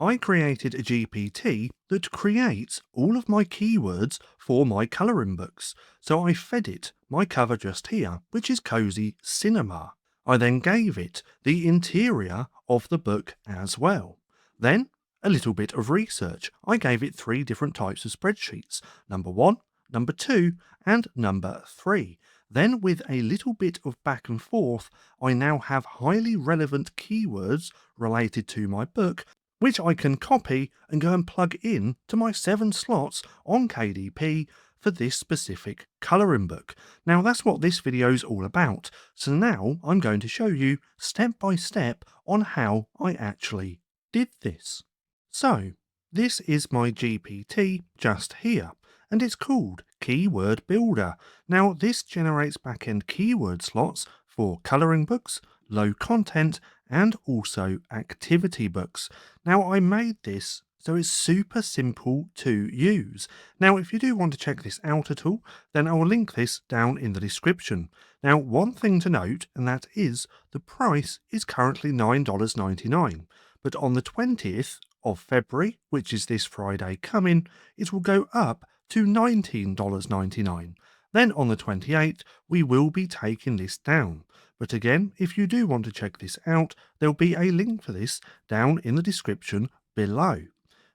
I created a GPT that creates all of my keywords for my colouring books. So I fed it my cover just here, which is Cozy Cinema. I then gave it the interior of the book as well. Then a little bit of research. I gave it 3 different types of spreadsheets: number 1, number 2, and number 3. Then, with a little bit of back and forth, I now have highly relevant keywords related to my book, which I can copy and go and plug in to my 7 slots on KDP for this specific colouring book. Now that's what this video is all about. So now I'm going to show you step by step on how I actually did this. So this is my GPT just here, and it's called Keyword Builder. Now this generates backend keyword slots for colouring books, low content, and also activity books. Now I made this so it's super simple to use. Now if you do want to check this out at all, then I will link this down in the description. Now one thing to note, and that is the price is currently $9.99, but on the 20th of February, which is this Friday coming, it will go up to $19.99. Then on the 28th, we will be taking this down. But again, if you do want to check this out, there'll be a link for this down in the description below.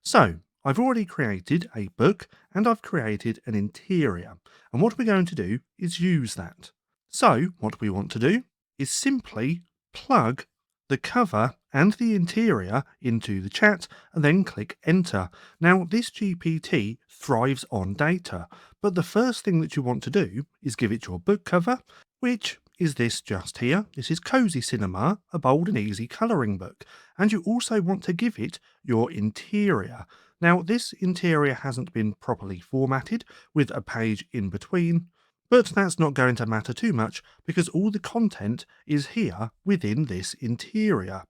So, I've already created a book and I've created an interior. And what we're going to do is use that. So, what we want to do is simply plug the cover and the interior into the chat and then click enter. Now this GPT thrives on data, but the first thing that you want to do is give it your book cover, which is this just here. This is Cozy Cinema, a bold and easy colouring book. And you also want to give it your interior. Now this interior hasn't been properly formatted with a page in between, but that's not going to matter too much because all the content is here within this interior.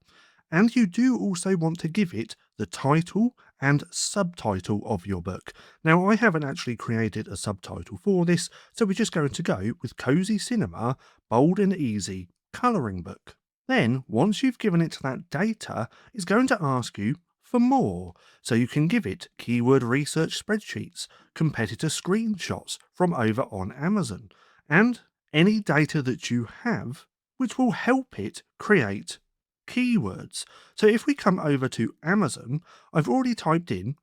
And you do also want to give it the title and subtitle of your book. Now, I haven't actually created a subtitle for this, so we're just going to go with Cozy Cinema, Bold and Easy Colouring Book. Then, once you've given it that data, it's going to ask you for more. So you can give it keyword research spreadsheets, competitor screenshots from over on Amazon, and any data that you have which will help it create keywords. So if we come over to Amazon, I've already typed in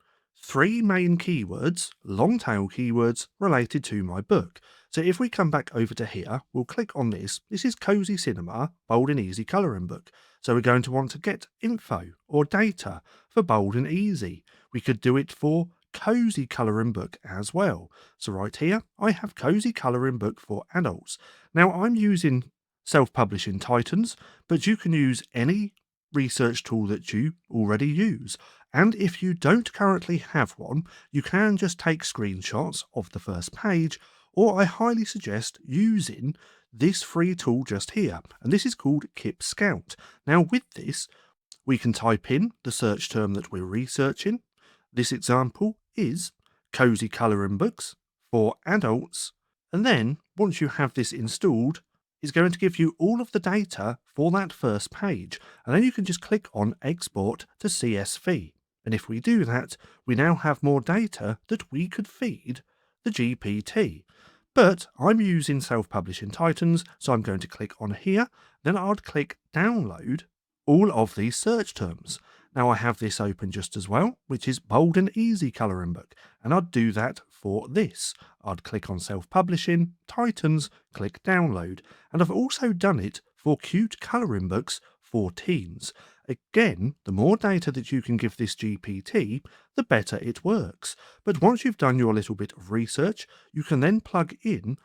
3 main keywords, long tail keywords related to my book. So if we come back over to here, we'll click on this. This is Cozy Cinema, Bold and Easy Colouring Book. So we're going to want to get info or data for Bold and Easy. We could do it for Cozy Colouring Book as well. So right here, I have Cozy Colouring Book for adults. Now I'm using Self-Publishing Titans, but you can use any research tool that you already use. And if you don't currently have one, you can just take screenshots of the first page, or I highly suggest using this free tool just here, and this is called Kip Scout. Now with this, we can type in the search term that we're researching. This example is Cozy Colouring Books for adults, and then once you have this installed, it's going to give you all of the data for that first page, and then you can just click on Export to CSV. And if we do that, we now have more data that we could feed the GPT. But I'm using Self-Publishing Titans, so I'm going to click on here, then I'd click Download all of these search terms. Now I have this open just as well, which is Bold and Easy Colouring Book, and I'd do that for this. I'd click on Self-Publishing, Titans, click Download, and I've also done it for Cute Colouring Books for Teens. Again, the more data that you can give this GPT, the better it works. But once you've done your little bit of research, you can then plug in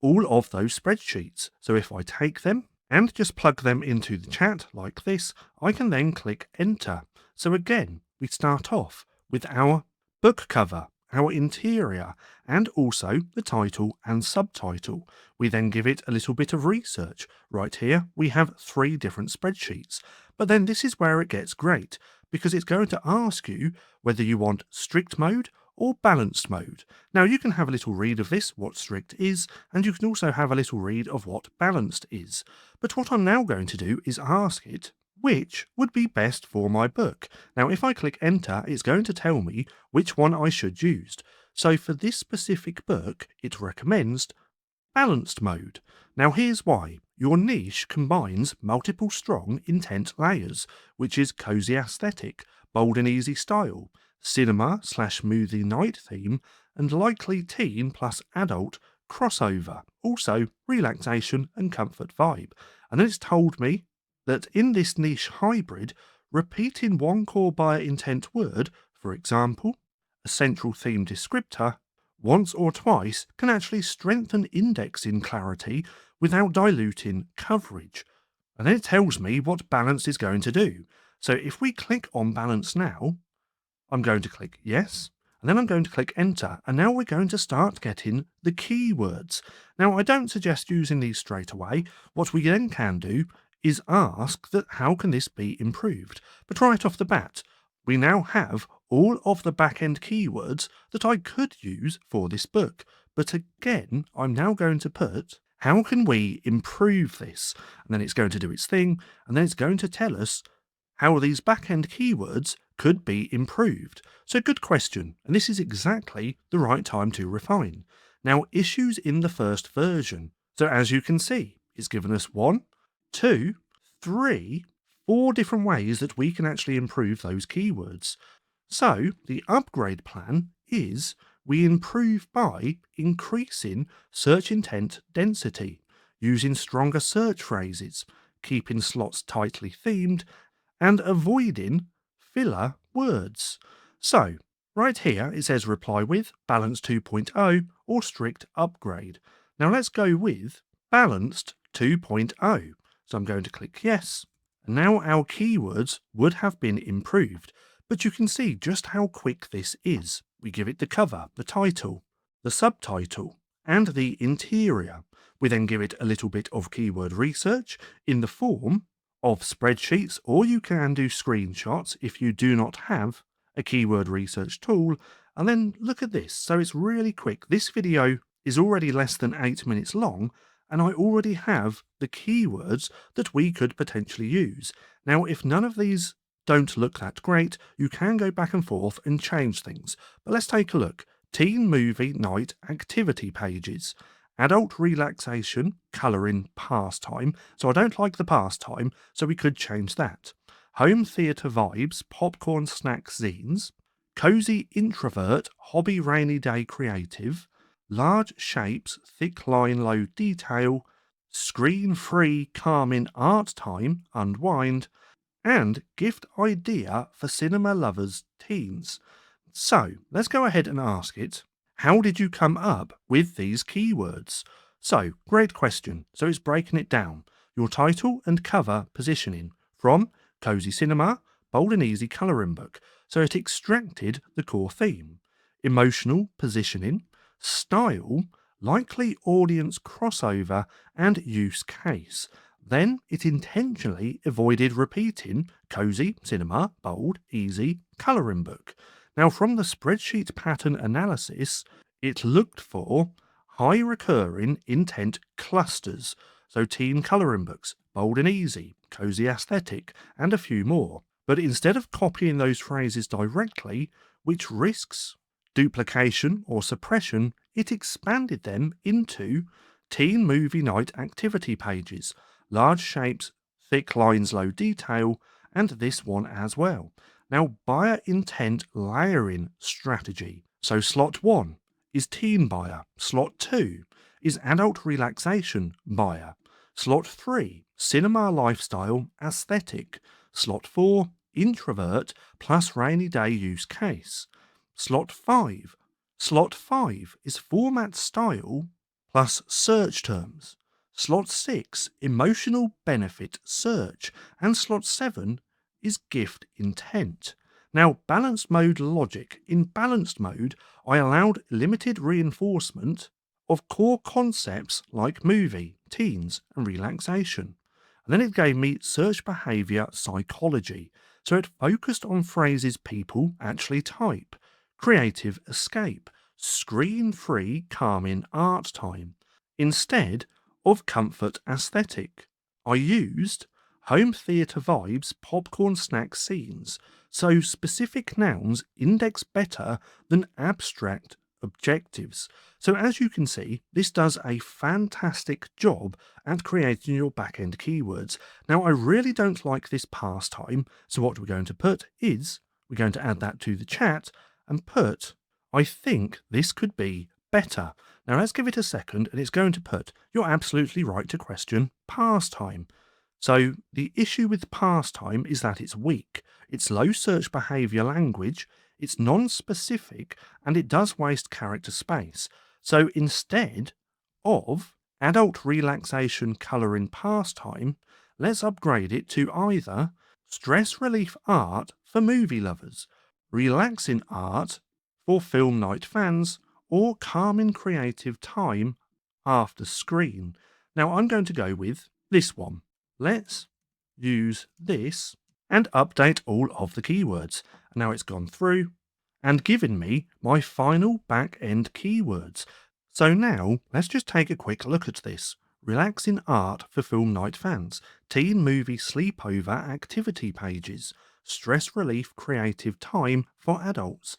all of those spreadsheets. So if I take them and just plug them into the chat like this, I can then click Enter. So again, we start off with our book cover, our interior, and also the title and subtitle. We then give it a little bit of research. Right here, we have 3 different spreadsheets. But then this is where it gets great, because it's going to ask you whether you want strict mode or balanced mode. Now you can have a little read of this, what strict is, and you can also have a little read of what balanced is. But what I'm now going to do is ask it which would be best for my book. Now, if I click enter, it's going to tell me which one I should use. So for this specific book, it recommends balanced mode. Now here's why. Your niche combines multiple strong intent layers, which is cozy aesthetic, bold and easy style, cinema/movie night theme, and likely teen plus adult crossover, also relaxation and comfort vibe. And then it's told me that in this niche hybrid, repeating one core buyer intent word, for example, a central theme descriptor, once or twice can actually strengthen indexing clarity without diluting coverage. And then it tells me what balance is going to do. So if we click on balance now, I'm going to click yes, and then I'm going to click enter, and now we're going to start getting the keywords. Now, I don't suggest using these straight away. What we then can do is ask that how can this be improved? But right off the bat, we now have all of the backend keywords that I could use for this book. But again, I'm now going to put, how can we improve this? And then it's going to do its thing, and then it's going to tell us how these backend keywords could be improved. So good question, and this is exactly the right time to refine. Now, issues in the first version. So as you can see, it's given us 1, 2, 3, 4 different ways that we can actually improve those keywords. So the upgrade plan is we improve by increasing search intent density, using stronger search phrases, keeping slots tightly themed, and avoiding filler words. So right here it says reply with Balance 2.0 or strict upgrade. Now let's go with Balanced 2.0. So I'm going to click yes. And now our keywords would have been improved, but you can see just how quick this is. We give it the cover, the title, the subtitle, and the interior. We then give it a little bit of keyword research in the form of spreadsheets, or you can do screenshots if you do not have a keyword research tool. And then look at this. So it's really quick. This video is already less than 8 minutes long, and I already have the keywords that we could potentially use. Now, if none of these don't look that great, you can go back and forth and change things. But let's take a look. Teen movie night activity pages. Adult relaxation, colouring, pastime. So I don't like the pastime, so we could change that. Home theatre vibes, popcorn snack zines. Cozy introvert, hobby rainy day creative. Large shapes, thick line, low detail. Screen-free, calming art time, unwind. And gift idea for cinema lovers teens. So let's go ahead and ask it, how did you come up with these keywords? So, great question. So it's breaking it down. Your title and cover positioning from Cozy Cinema, Bold and Easy Colouring Book. So it extracted the core theme. Emotional positioning, style, likely audience crossover, and use case. Then it intentionally avoided repeating Cozy, Cinema, Bold, Easy, Colouring Book. Now, from the spreadsheet pattern analysis, it looked for high recurring intent clusters, so teen colouring books, Bold and Easy, Cozy Aesthetic, and a few more. But instead of copying those phrases directly, which risks duplication or suppression, it expanded them into teen movie night activity pages, large shapes, thick lines, low detail, and this one as well. Now, buyer intent layering strategy. So slot 1 is teen buyer. Slot 2 is adult relaxation buyer. Slot 3, cinema lifestyle aesthetic. Slot 4, introvert plus rainy day use case. Slot 5. Slot 5 is format style plus search terms. Slot 6, emotional benefit search. And slot 7 is gift intent. Now, balanced mode logic. In balanced mode, I allowed limited reinforcement of core concepts like movie, teens, and relaxation. And then it gave me search behavior psychology. So it focused on phrases people actually type. Creative escape, screen-free calming art time, instead of comfort aesthetic. I used home theatre vibes, popcorn snack scenes. So specific nouns index better than abstract objectives. So as you can see, this does a fantastic job at creating your backend keywords. Now I really don't like this pastime, so what we're going to put is, we're going to add that to the chat and put, I think this could be better. Now let's give it a second and it's going to put, you're absolutely right to question pastime. So the issue with pastime is that it's weak, it's low search behavior language, it's non-specific, and it does waste character space. So instead of adult relaxation color in pastime, let's upgrade it to either stress relief art for movie lovers, relaxing art for film night fans, or calming creative time after screen. Now I'm going to go with this one. Let's use this and update all of the keywords. Now it's gone through and given me my final back-end keywords. So now let's just take a quick look at this. Relaxing art for film night fans, teen movie sleepover activity pages, stress relief creative time for adults,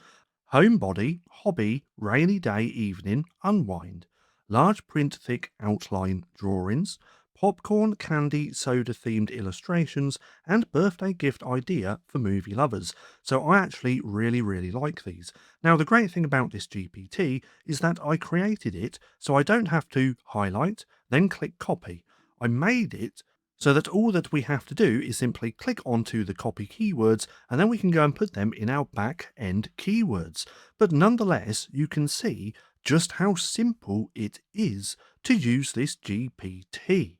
homebody, hobby, rainy day evening, unwind, large print thick outline drawings, popcorn, candy, soda themed illustrations, and birthday gift idea for movie lovers. So I actually really like these. Now the great thing about this GPT is that I created it so I don't have to highlight, then click copy. I made it so that all that we have to do is simply click onto the copy keywords and then we can go and put them in our back end keywords. But nonetheless, you can see just how simple it is to use this GPT.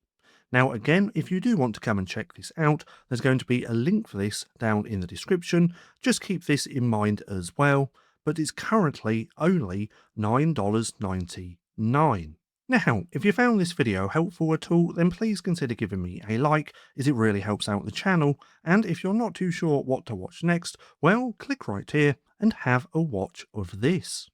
Now again, if you do want to come and check this out, there's going to be a link for this down in the description. Just keep this in mind as well, but it's currently only $9.99. Now, if you found this video helpful at all, then please consider giving me a like, as it really helps out the channel, and if you're not too sure what to watch next, well, click right here and have a watch of this.